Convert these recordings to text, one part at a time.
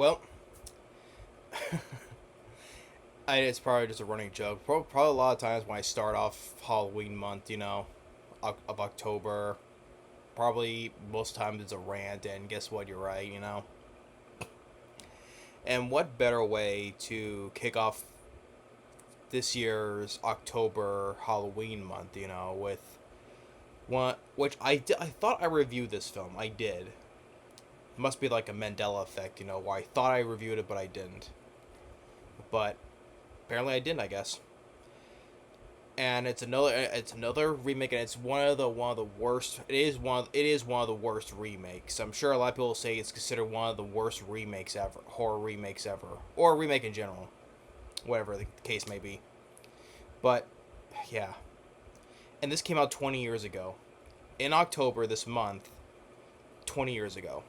Well, it's probably just a running joke. Probably a lot of times when I start off Halloween month, of October, probably most times it's a rant, and guess what? You're right. And what better way to kick off this year's October Halloween month, with one which I thought I reviewed this film. I did. It must be like a Mandela effect, where I thought I reviewed it but I didn't. But apparently I didn't, I guess. And it's another remake, and it's one of the worst. It is one of the worst remakes. I'm sure a lot of people say it's considered one of the worst remakes ever, horror remakes ever, or a remake in general, whatever the case may be. But yeah, and this came out 20 years ago, in October this month, 20 years ago.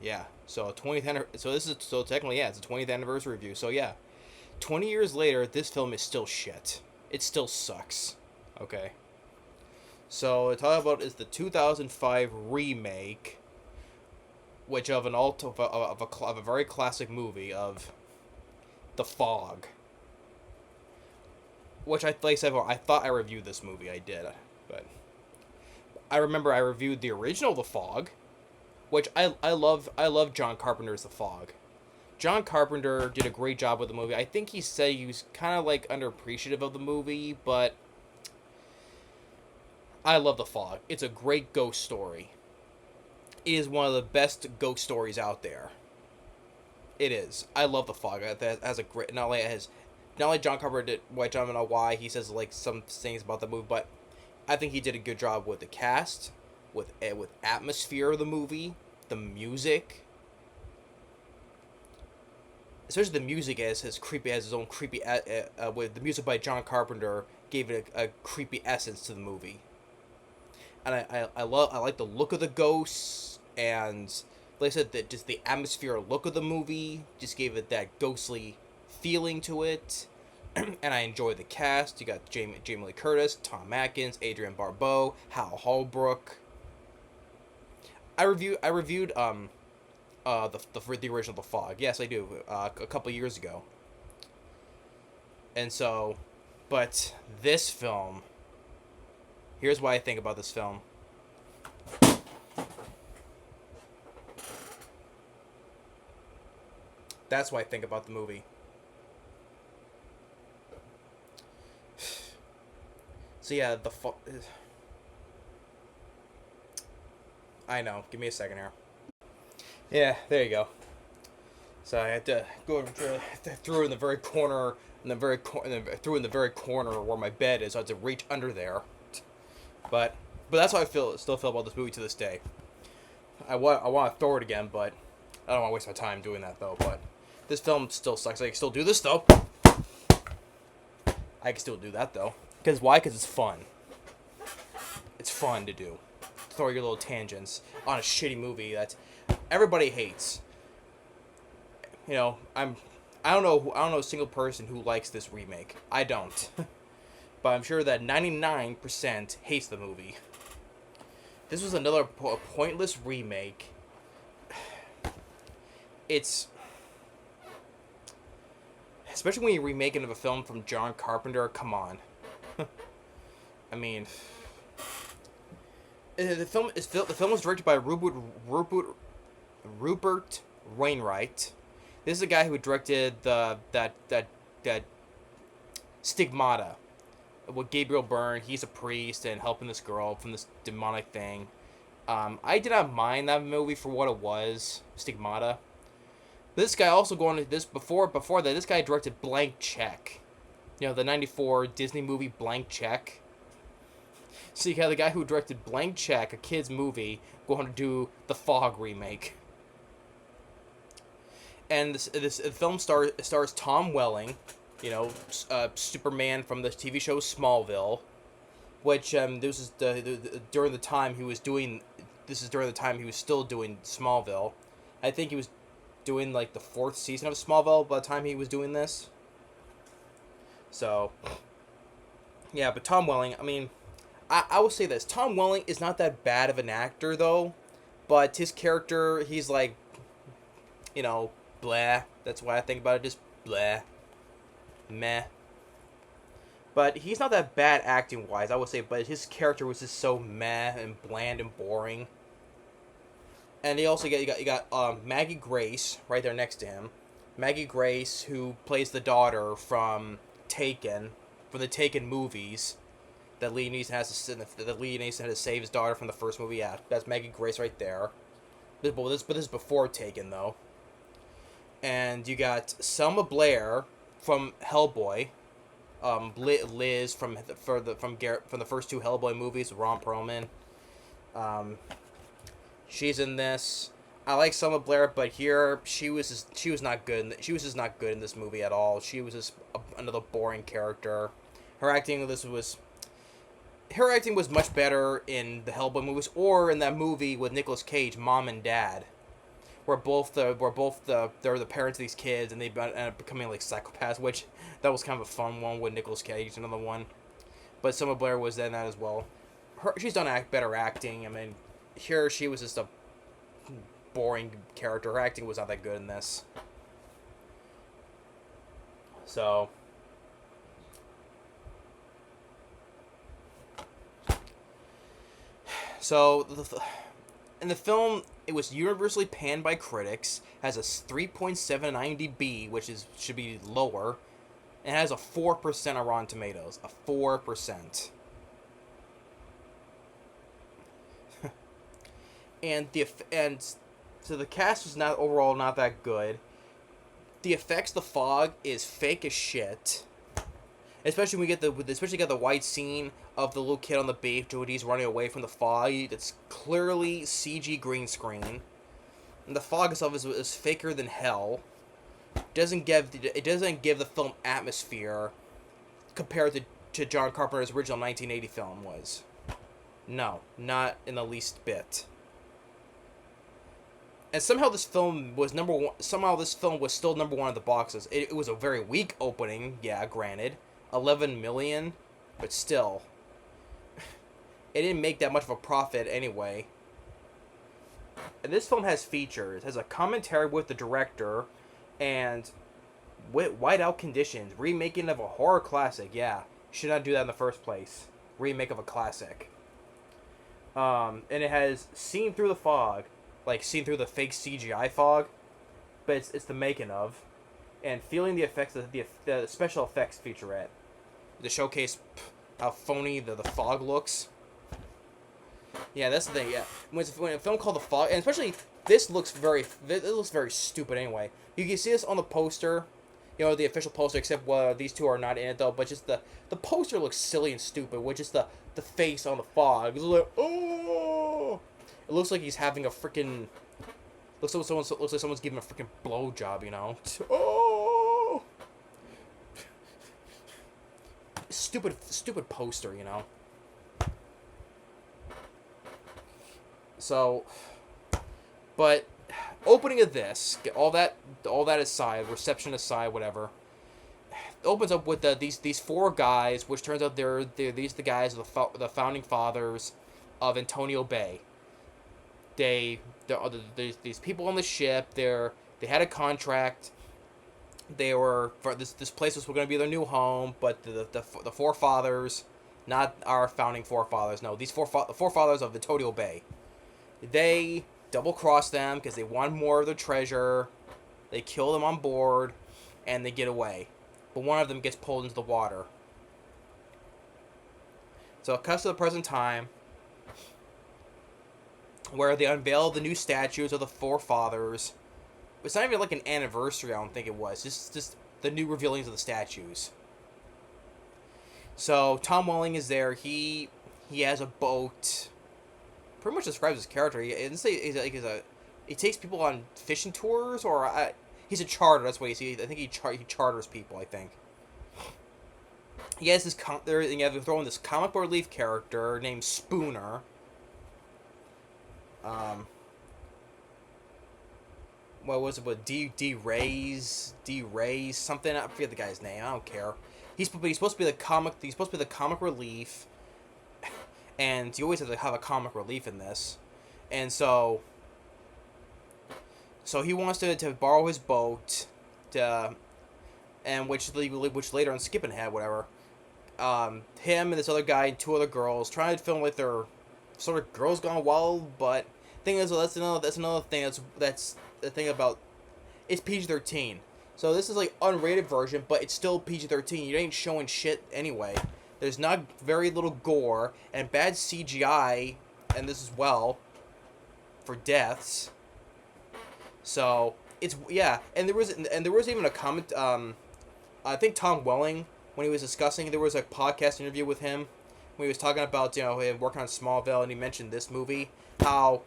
Yeah, so 20th. So this is so technically, yeah, it's a 20th anniversary review. So yeah, 20 years later, this film is still shit. It still sucks. Okay. So what talk about is the 2005 remake, which of an alt of a very classic movie of The Fog. Which like I said, I thought I reviewed this movie. I did, but I remember I reviewed the original The Fog, which I love John Carpenter's The Fog. John Carpenter did a great job with the movie. I think he said he was kind of like underappreciative of the movie, but I love The Fog. It's a great ghost story. It is one of the best ghost stories out there. It is. I love The Fog. It has a great not only John Carpenter did, which I don't know why he says like some things about the movie, but I think he did a good job with the cast, with atmosphere of the movie, the music. Especially the music as creepy as his own creepy with the music by John Carpenter gave it a creepy essence to the movie. And I like the look of the ghosts, and like I said, that just the atmosphere look of the movie just gave it that ghostly feeling to it. And I enjoy the cast. You got Jamie Lee Curtis, Tom Atkins, Adrienne Barbeau, Hal Holbrook. I reviewed the original The Fog. Yes, I do. A couple years ago. And so, but this film. Here's what I think about this film. That's what I think about the movie. So yeah, I know. Give me a second here. Yeah, there you go. So I had to go through in the very corner, through in the very corner where my bed is. So I had to reach under there. But that's how still feel about this movie to this day. I want to throw it again, but I don't want to waste my time doing that though. But this film still sucks. I can still do this though. I can still do that though. Because why? Because it's fun. It's fun to do. Throw your little tangents on a shitty movie that everybody hates. I don't know a single person who likes this remake. I don't. But I'm sure that 99% hates the movie. This was another pointless remake. It's... Especially when you're remaking of a film from John Carpenter, come on. I mean... The film was directed by Rupert Wainwright. This is a guy who directed that Stigmata with Gabriel Byrne. He's a priest and helping this girl from this demonic thing. I did not mind that movie for what it was, Stigmata. This guy also going to this before that. This guy directed Blank Check. The '94 Disney movie Blank Check. So you got the guy who directed Blank Check, a kid's movie, going to do the Fog remake. And this film stars Tom Welling, Superman from the TV show Smallville, which this is during the time he was doing. This is during the time he was still doing Smallville. I think he was doing like the 4th season of Smallville by the time he was doing this. So, yeah, but Tom Welling, I mean, I will say this. Tom Welling is not that bad of an actor, though. But his character, he's like You know, blah. That's why I think about it. Just blah, meh. But he's not that bad acting wise, I would say. But his character was just so meh and bland and boring. And he also you got Maggie Grace right there next to him. Maggie Grace, who plays the daughter from Taken, from the Taken movies. That Liam Neeson has to save his daughter from the first movie. Yeah, that's Maggie Grace right there. But this is before Taken though. And you got Selma Blair from Hellboy. Liz from the first two Hellboy movies, Ron Perlman. Um, she's in this. I like Selma Blair, but here she was not good. She was just not good in this movie at all. She was just another boring character. Her acting was much better in the Hellboy movies or in that movie with Nicolas Cage, Mom and Dad, where they're the parents of these kids and they end up becoming like psychopaths. Which that was kind of a fun one with Nicolas Cage, another one. But Selma Blair was in that as well. She's done better acting. I mean, here she was just a boring character. Her acting was not that good in this. So in the film, it was universally panned by critics. Has a 3.7 IMDb, which should be lower, and has a 4% on Rotten Tomatoes. A 4%. So the cast was not overall not that good. The effects, the fog is fake as shit. Especially when we get the white scene of the little kid on the beach when he's running away from the fog. It's clearly CG green screen. And the fog itself is faker than hell. It doesn't give the film atmosphere compared to John Carpenter's original 1980 film was. No, not in the least bit. And somehow this film was number one. Somehow this film was still number one at the boxes. It was a very weak opening, yeah, granted, 11 million, but still, it didn't make that much of a profit anyway. And this film has features, has a commentary with the director, and with whiteout conditions, remaking of a horror classic. Yeah, should not do that in the first place. Remake of a classic. And it has Seen Through the Fog. Like, seen through the fake CGI fog, but it's the making of, and feeling the effects of the special effects featurette, to showcase how phony the fog looks. Yeah, that's the thing. Yeah, when a film called The Fog, and especially this looks very stupid anyway. You can see this on the poster, the official poster, except these two are not in it though. But just the poster looks silly and stupid, with just the face on the fog. It's like, oh. It looks like he's having a freaking. Looks like someone's giving a freaking blowjob, Oh! Stupid poster, So, but opening of this, all that aside, reception aside, whatever. It opens up with these four guys, which turns out they're the guys the founding fathers of Antonio Bay. These people on the ship. They had a contract. They were for this place was going to be their new home, but the forefathers, not our founding forefathers. No, the forefathers of Antonio Bay. They double cross them because they want more of their treasure. They kill them on board, and they get away. But one of them gets pulled into the water. So it cuts to the present time, where they unveil the new statues of the forefathers. It's not even like an anniversary, I don't think it was. Just the new revealings of the statues. So Tom Welling is there. He has a boat. Pretty much describes his character. He didn't say he takes people on fishing tours, or he's a charter. That's what he's. I think he charters people. I think. He has this. They're throwing this comic book relief character named Spooner. What was it? What D Ray's something? I forget the guy's name. I don't care. He's supposed to be the comic. He's supposed to be the comic relief, and you always have to have a comic relief in this, and so So he wants to borrow his boat, to, and which later on Skipping had whatever. Him and this other guy and two other girls trying to film like their sort of girls gone wild, but thing is, well, that's another thing that's the thing about it's PG-13. So this is like unrated version, but it's still PG-13. You ain't showing shit anyway. There's not very little gore and bad CGI, and this as well for deaths. So it's yeah, and there was even a comment. I think Tom Welling, when he was discussing, there was a podcast interview with him when he was talking about him working on Smallville, and he mentioned this movie, how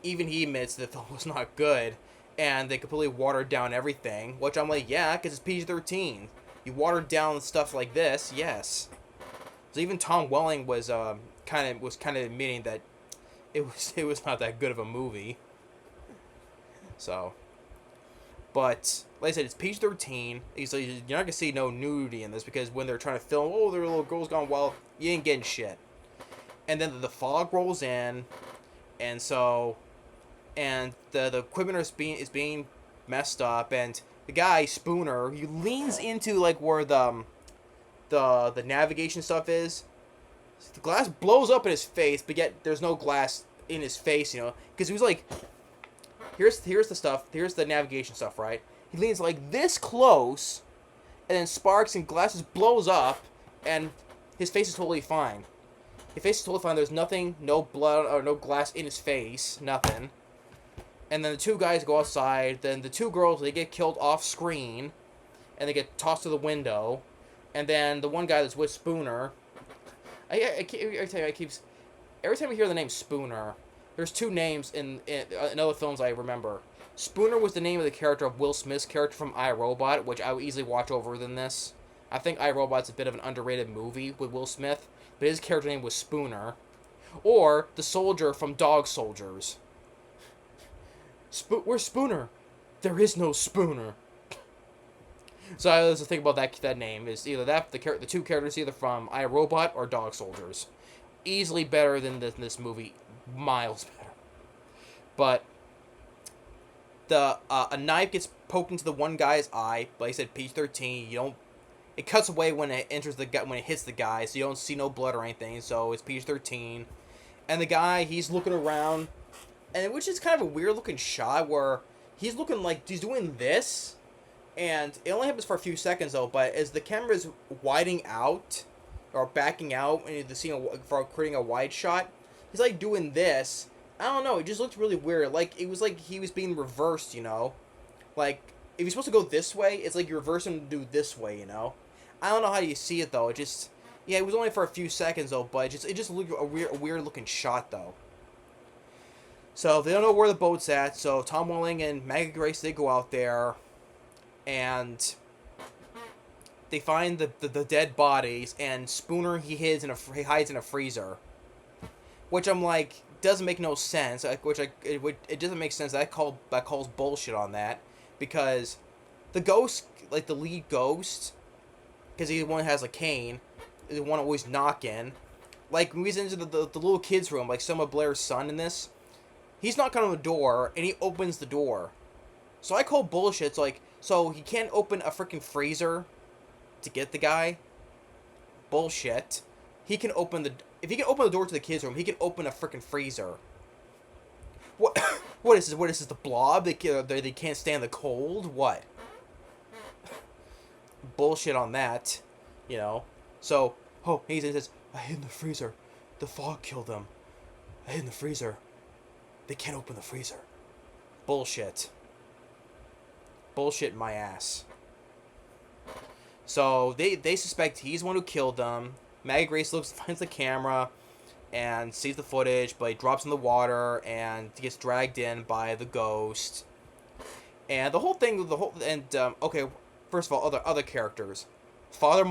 even he admits the film was not good, and they completely watered down everything. Which I'm like, yeah, because it's PG-13. You watered down stuff like this, yes. So even Tom Welling was kind of admitting that it was not that good of a movie. So, but like I said, it's PG-13. So you're not gonna see no nudity in this because when they're trying to film, oh, their little girl's gone wild, you ain't getting shit. And then the fog rolls in, and so, and the equipment is being messed up, and the guy Spooner, he leans into like where the navigation stuff is. The glass blows up in his face, but yet there's no glass in his face, because he was like, here's the stuff, here's the navigation stuff, right? He leans like this close, and then sparks and glasses blows up, and his face is totally fine. His face is totally fine. There's nothing, no blood or no glass in his face, nothing. And then the two guys go outside. Then the two girls, they get killed off screen, and they get tossed to the window. And then the one guy that's with Spooner, every time I hear the name Spooner, there's two names in other films I remember. Spooner was the name of the character of Will Smith's character from iRobot, which I would easily watch over than this. I think iRobot's a bit of an underrated movie with Will Smith, but his character name was Spooner. Or the soldier from Dog Soldiers. Where's Spooner? There is no Spooner. So I was thinking about that name is either the two characters either from iRobot or Dog Soldiers. Easily better than this movie, miles better. But a knife gets poked into the one guy's eye. Like I said, PG-13. You don't. It cuts away when it enters when it hits the guy, so you don't see no blood or anything. So it's PG-13. And the guy, he's looking around, and which is kind of a weird looking shot where he's looking like he's doing this, and it only happens for a few seconds though. But as the camera's widening out or backing out, and the scene for creating a wide shot, he's like doing this. I don't know. It just looked really weird. Like it was like he was being reversed. Like if you're supposed to go this way, it's like you reverse him to do this way. I don't know how you see it though. It just. Yeah, it was only for a few seconds though, but it just looked a weird looking shot though. So they don't know where the boat's at. So Tom Welling and Maggie Grace, they go out there, and they find the dead bodies. And Spooner, he hides in a freezer, which I'm like doesn't make no sense. It doesn't make sense. That calls bullshit on that, because the ghost, like the lead ghost, because he's the one that has a cane. The one always knocking. Like, when he's into the little kid's room, like Selma Blair's son in this, he's knocking on the door, and he opens the door. So I call bullshit. It's like, so he can't open a freaking freezer to get the guy? Bullshit. If he can open the door to the kid's room, he can open a freaking freezer. What? What is this, the Blob? They can't stand the cold? What? Bullshit on that, So, he says, I hid in the freezer. The fog killed them. I hid in the freezer. They can't open the freezer. Bullshit. Bullshit my ass. So, they suspect he's the one who killed them. Maggie Grace finds the camera and sees the footage, but he drops in the water and gets dragged in by the ghost. And the whole thing, okay, first of all, other characters. Father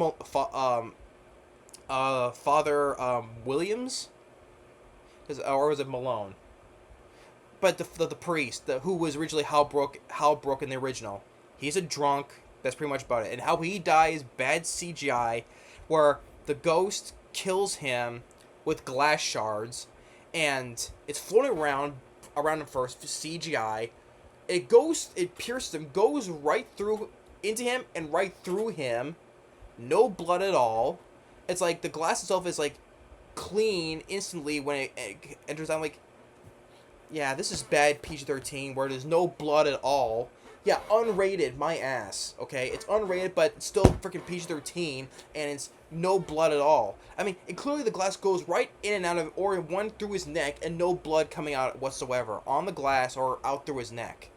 Williams, or was it Malone? But the priest, who was originally Hal Brook in the original, he's a drunk. That's pretty much about it. And how he dies, bad CGI, where the ghost kills him with glass shards, and it's floating around him first, CGI. It pierces him, goes right through into him and right through him. No blood at all. It's like the glass itself is like clean instantly when it enters. I'm like, yeah, this is bad PG-13 where there's no blood at all. Yeah, unrated, my ass. Okay, it's unrated, but it's still freaking PG-13, and it's no blood at all. I mean, and clearly the glass goes right in and out of, or one through his neck, and no blood coming out whatsoever on the glass or out through his neck.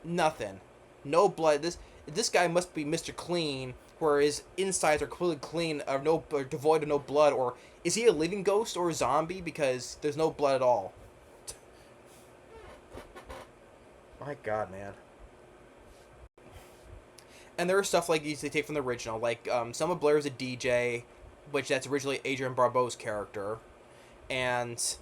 Nothing, no blood. This guy must be Mr. Clean, where his insides are completely clean, or devoid of no blood, or is he a living ghost or a zombie? Because there's no blood at all. My God, man. And there are stuff like these they take from the original, like Selma Blair is a DJ, which that's originally Adrienne Barbeau's character, and so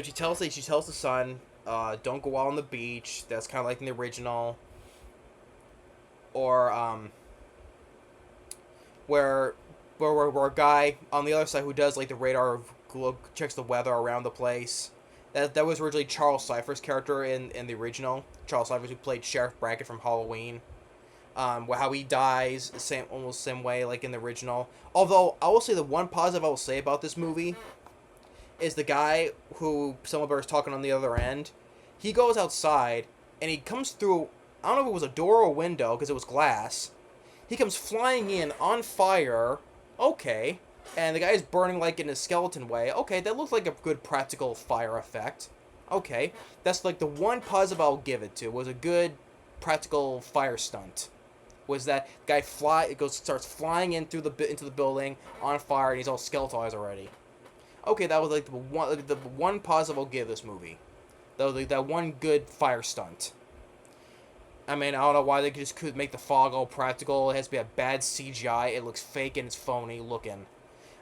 she tells the son, don't go out on the beach. That's kind of like in the original, or where a guy on the other side who does like the radar checks the weather around the place. That was originally Charles Cypher's character in the original. Charles Cypher, who played Sheriff Brackett from Halloween. How he dies almost same way like in the original. Although I will say the one positive I will say about this movie is the guy who Selma Blair is talking on the other end. He goes outside and he comes through. I don't know if it was a door or a window because it was glass. He comes flying in on fire. Okay. And the guy is burning like in a skeleton way. Okay, that looks like a good practical fire effect. Okay, that's like the one positive I'll give it to. Was a good practical fire stunt. Was that guy starts flying in into the building on fire and he's all skeletalized already. Okay, that was like the one positive I'll give this movie. That one good fire stunt. I mean, I don't know why they just could make the fog all practical. It has to be a bad CGI. It looks fake and it's phony looking.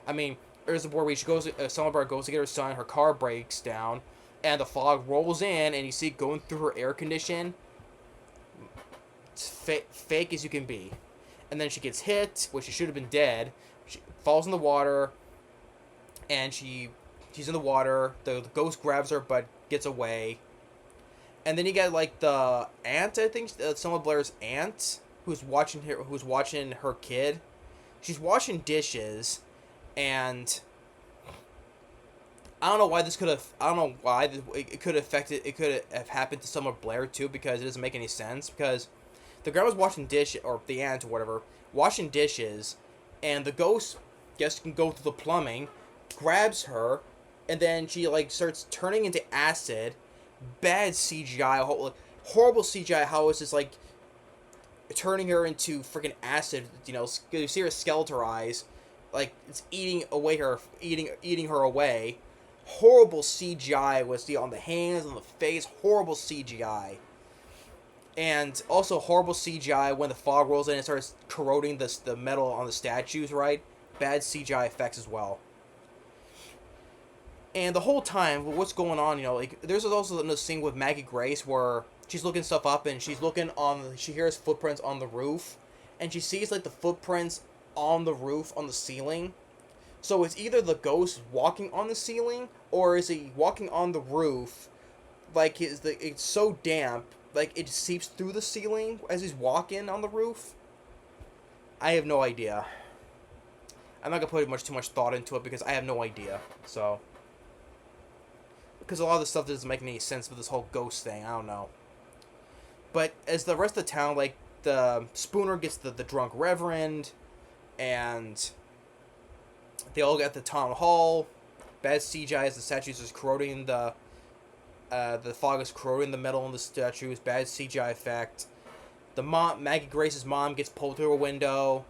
I mean, there's a part where Selma Blair goes to get her son, her car breaks down, and the fog rolls in, and you see it going through her air condition. It's fake as you can be. And then she gets hit, which she should have been dead. She falls in the water, and she's in the water. The ghost grabs her, but gets away. And then you get like the aunt, I think, Selma Blair's aunt, who's watching her kid. She's washing dishes. And I don't know why this could have. I don't know why it could have affected. It could have happened to Selma Blair too, because it doesn't make any sense. Because the grandma's washing dishes, or the aunt or whatever, washing dishes, and the ghost can go through the plumbing, grabs her, and then she like starts turning into acid. Bad CGI, horrible CGI. How it's just like turning her into freaking acid. You see her skeletorize. Like it's eating her away. Horrible CGI was on the hands, on the face. Horrible CGI, and also horrible CGI when the fog rolls in and starts corroding the metal on the statues. Right, bad CGI effects as well. And the whole time, what's going on? Like there's also another scene with Maggie Grace where she's looking stuff up and she hears footprints on the roof, and she sees like the footprints on the roof, on the ceiling. So it's either the ghost walking on the ceiling, or is he walking on the roof? Like it's so damp, like it seeps through the ceiling as he's walking on the roof. I have no idea. I'm not gonna put too much thought into it because I have no idea. So, because a lot of this stuff doesn't make any sense with this whole ghost thing. I don't know. But as the rest of the town, like the Spooner gets the drunk reverend. And they all get the town hall. Bad CGI as the statues is corroding the fog is corroding the metal in the statues. Bad CGI effect. Maggie Grace's mom gets pulled through a window.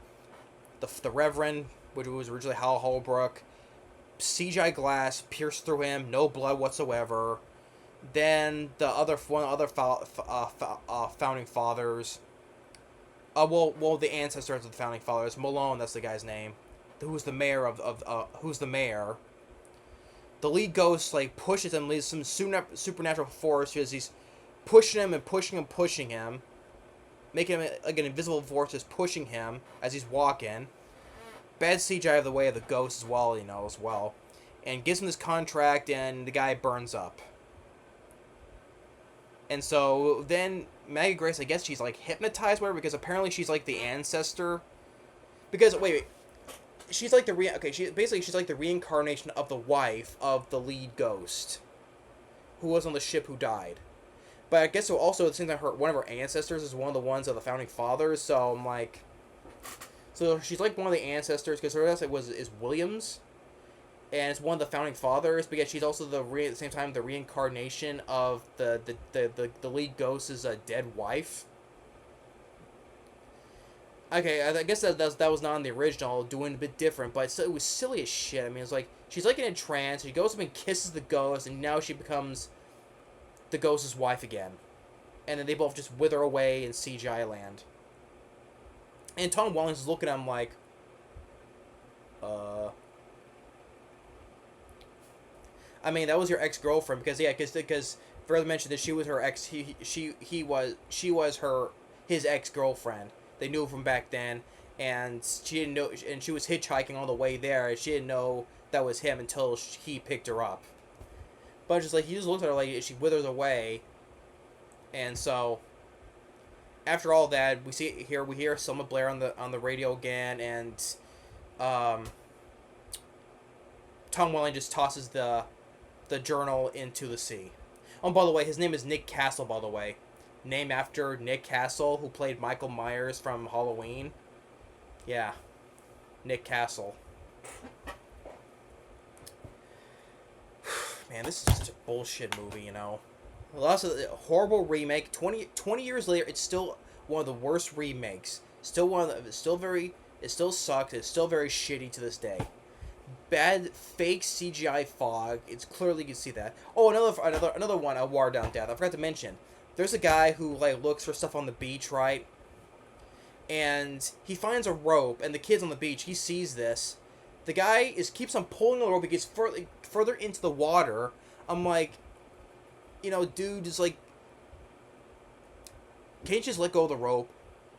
The Reverend, which was originally Hal Holbrook, CGI glass pierced through him. No blood whatsoever. Then one other founding fathers. The ancestors of the founding fathers. Malone, that's the guy's name. Who's the mayor who's the mayor. The lead ghost like pushes him, leaves some supernatural force because he's pushing him and pushing him, making him like an invisible force just pushing him as he's walking. Bad CGI of the way of the ghost as well, and gives him this contract and the guy burns up. And so then Maggie Grace, I guess she's like hypnotized by her because apparently she's like the ancestor. Because wait, she's like the she's like the reincarnation of the wife of the lead ghost, who was on the ship who died. But I guess so also at the same time, one of her ancestors is one of the ones of the founding fathers. So I'm like, so she's like one of the ancestors because her last name is Williams, and it's one of the founding fathers. But yet she's also at the same time the reincarnation of the lead ghost's dead wife. Okay, I guess that was not in the original, doing a bit different, but it was silly as shit. I mean, it's like she's like in a trance. She goes up and kisses the ghost, and now she becomes the ghost's wife again, and then they both just wither away in CGI land. And Tom Wellings is looking at him like, I mean, that was your ex girlfriend because yeah, because further mentioned that she was her ex. She was his ex girlfriend. They knew from back then, and she didn't know, and she was hitchhiking on the way there, and she didn't know that was him until he picked her up. But just like he just looked at her like she withers away, and so after all that, we hear Selma Blair on the radio again, and Tom Welling just tosses the journal into the sea. Oh, by the way, his name is Nick Castle. By the way, named after Nick Castle, who played Michael Myers from Halloween. Yeah, Nick Castle. Man, this is such a bullshit movie, you know. Lots of horrible remake. 20 years later, it's still one of the worst remakes. Still one of the, it's still very, it still sucks. It's still very shitty to this day. Bad fake CGI fog. It's clearly you can see that. Oh, another one. A Watered Down Death. I forgot to mention. There's a guy who like looks for stuff on the beach, right? And he finds a rope, and the kid's on the beach. He sees this. The guy keeps on pulling the rope. He gets further into the water. I'm like, you know, dude, just like, can't you just let go of the rope?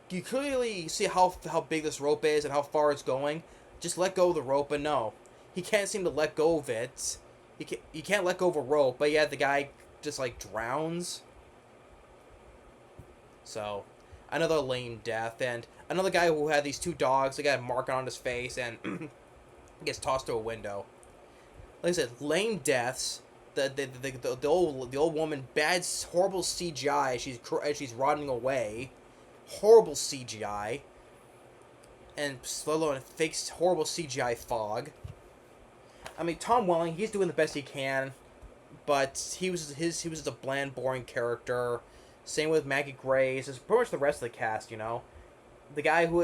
You clearly see how big this rope is and how far it's going. Just let go of the rope, but no, he can't seem to let go of it. He can't let go of a rope, but yeah, the guy just like drowns. So, another lame death, and another guy who had these two dogs. They got a mark on his face and gets tossed through a window. Like I said, lame deaths. The old woman, bad, horrible CGI. She's rotting away, horrible CGI, and slow and fake horrible CGI fog. I mean, Tom Welling, he's doing the best he can, but he was just a bland, boring character. Same with Maggie Grace. It's pretty much the rest of the cast, you know. The guy who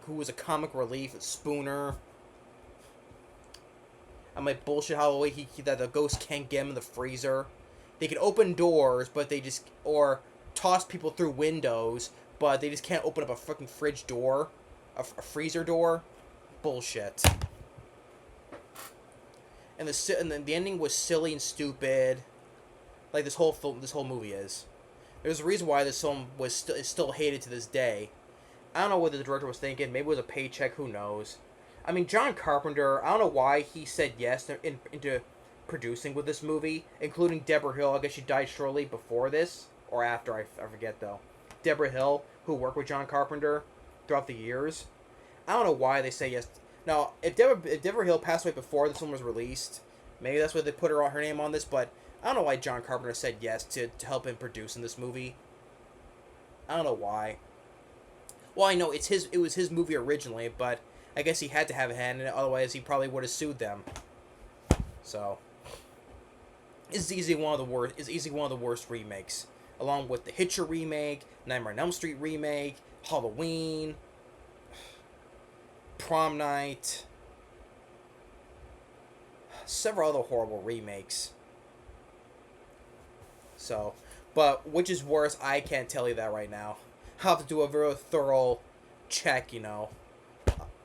was a comic relief, Spooner. I'm like, bullshit how that the ghost can't get him in the freezer. They can open doors, but they just, or toss people through windows, but they just can't open up a fucking fridge door, a freezer door. Bullshit. And the ending was silly and stupid, like this whole movie is. There's a reason why this film is still hated to this day. I don't know what the director was thinking. Maybe it was a paycheck. Who knows? I mean, John Carpenter, I don't know why he said yes into producing with this movie, including Deborah Hill. I guess she died shortly before this, or after, I forget though. Deborah Hill, who worked with John Carpenter throughout the years. I don't know why they say yes. Now, if Deborah Hill passed away before this film was released, maybe that's why they put her name on this, but I don't know why John Carpenter said yes to help him produce in this movie. I don't know why. Well, I know it was his movie originally, but I guess he had to have a hand in it, otherwise he probably would have sued them. So, it's easily one of the worst remakes, along with the Hitcher remake, Nightmare on Elm Street remake, Halloween, Prom Night, several other horrible remakes. So, but which is worse, I can't tell you that right now. I'll have to do a very thorough check, you know,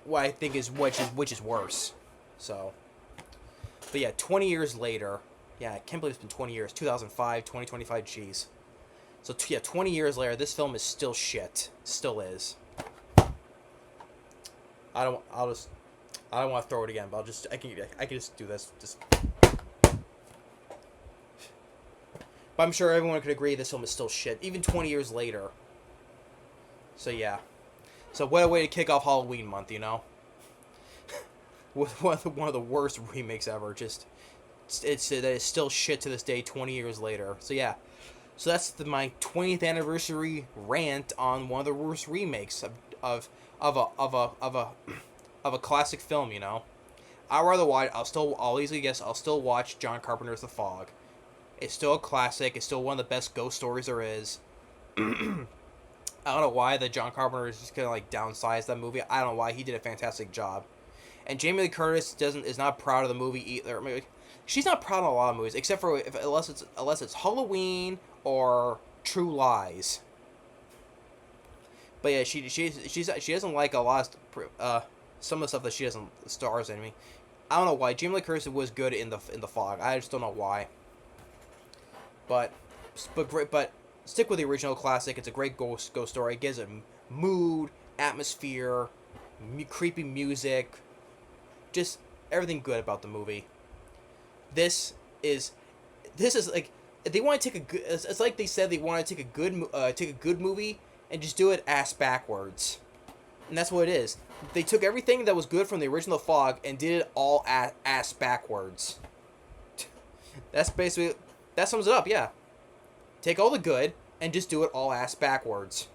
what I think is which is worse. So, but yeah, 20 years later, yeah, I can't believe it's been 20 years. 2005, 2025, jeez. So yeah, 20 years later, this film is still shit. Still is. I don't want to throw it again, but I can just do this. Just. But I'm sure everyone could agree this film is still shit, even 20 years later. So yeah. So what a way to kick off Halloween month, you know? With one of the worst remakes ever. Just that is still shit to this day, 20 years later. So yeah. So that's my 20th anniversary rant on one of the worst remakes of a classic film. You know, I'd rather watch. I'll easily guess. I'll still watch John Carpenter's The Fog. It's still a classic. It's still one of the best ghost stories there is. I don't know why the John Carpenter is just gonna like downsize that movie. I don't know why. He did a fantastic job. And Jamie Lee Curtis is not proud of the movie either. I mean, she's not proud of a lot of movies, except for unless it's Halloween or True Lies. But yeah, she doesn't like a lot of some of the stuff that she doesn't stars in. Me, I don't know why. Jamie Lee Curtis was good in the Fog. I just don't know why. But stick with the original classic. It's a great ghost story. It gives it mood, atmosphere, creepy music, just everything good about the movie. This is like if they want to take a good. It's like they said they want to take a good movie and just do it ass backwards, and that's what it is. They took everything that was good from the original Fog and did it all ass backwards. That's basically that sums it up. Yeah, take all the good and just do it all ass backwards.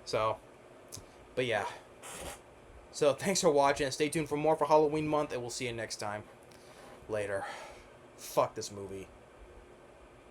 So, but yeah. So thanks for watching and stay tuned for more for Halloween month and we'll see you next time. Later. Fuck this movie.